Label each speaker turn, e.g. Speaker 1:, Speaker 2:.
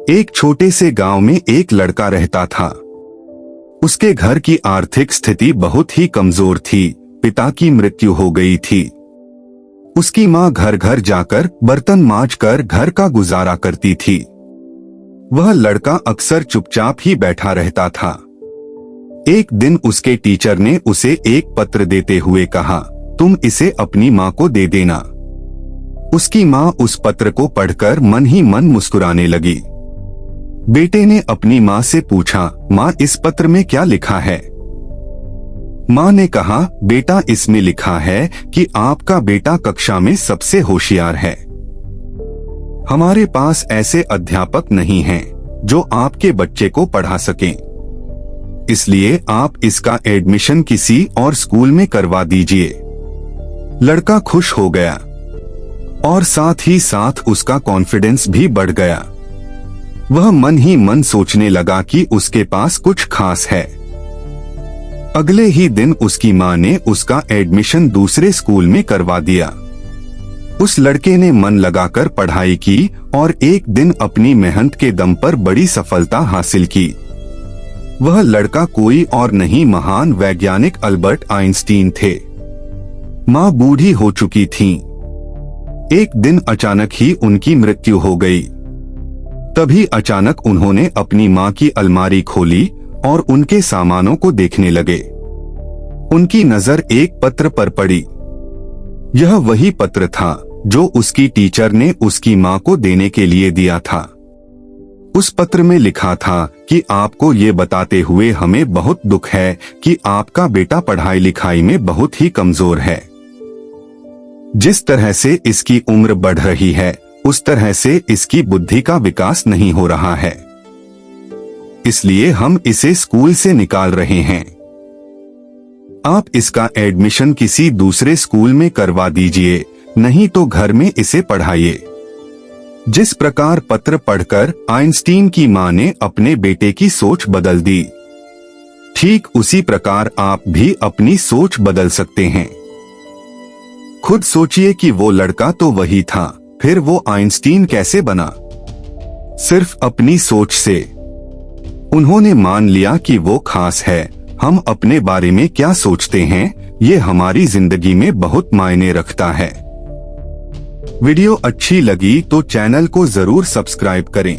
Speaker 1: एक छोटे से गांव में एक लड़का रहता था। उसके घर की आर्थिक स्थिति बहुत ही कमजोर थी। पिता की मृत्यु हो गई थी। उसकी मां घर घर जाकर बर्तन मांजकर घर का गुजारा करती थी। वह लड़का अक्सर चुपचाप ही बैठा रहता था। एक दिन उसके टीचर ने उसे एक पत्र देते हुए कहा, तुम इसे अपनी मां को दे देना। उसकी मां उस पत्र को पढ़कर मन ही मन मुस्कुराने लगी। बेटे ने अपनी मां से पूछा, मां इस पत्र में क्या लिखा है? मां ने कहा, बेटा इसमें लिखा है कि आपका बेटा कक्षा में सबसे होशियार है। हमारे पास ऐसे अध्यापक नहीं हैं जो आपके बच्चे को पढ़ा सकें। इसलिए आप इसका एडमिशन किसी और स्कूल में करवा दीजिए। लड़का खुश हो गया और साथ ही साथ उसका कॉन्फिडेंस भी बढ़ गया। वह मन ही मन सोचने लगा कि उसके पास कुछ खास है। अगले ही दिन उसकी मां ने उसका एडमिशन दूसरे स्कूल में करवा दिया। उस लड़के ने मन लगाकर पढ़ाई की और एक दिन अपनी मेहनत के दम पर बड़ी सफलता हासिल की। वह लड़का कोई और नहीं, महान वैज्ञानिक अल्बर्ट आइंस्टीन थे। मां बूढ़ी हो चुकी थीं। एक दिन अचानक ही उनकी मृत्यु हो गई। तभी अचानक उन्होंने अपनी मां की अलमारी खोली और उनके सामानों को देखने लगे। उनकी नजर एक पत्र पर पड़ी। यह वही पत्र था जो उसकी टीचर ने उसकी मां को देने के लिए दिया था। उस पत्र में लिखा था कि आपको ये बताते हुए हमें बहुत दुख है कि आपका बेटा पढ़ाई लिखाई में बहुत ही कमजोर है। जिस तरह से इसकी उम्र बढ़ रही है उस तरह से इसकी बुद्धि का विकास नहीं हो रहा है। इसलिए हम इसे स्कूल से निकाल रहे हैं। आप इसका एडमिशन किसी दूसरे स्कूल में करवा दीजिए, नहीं तो घर में इसे पढ़ाइए। जिस प्रकार पत्र पढ़कर आइंस्टीन की मां ने अपने बेटे की सोच बदल दी, ठीक उसी प्रकार आप भी अपनी सोच बदल सकते हैं। खुद सोचिए कि वो लड़का तो वही था, फिर वो आइंस्टीन कैसे बना? सिर्फ अपनी सोच से। उन्होंने मान लिया कि वो खास है। हम अपने बारे में क्या सोचते हैं, ये हमारी जिंदगी में बहुत मायने रखता है। वीडियो अच्छी लगी तो चैनल को जरूर सब्सक्राइब करें।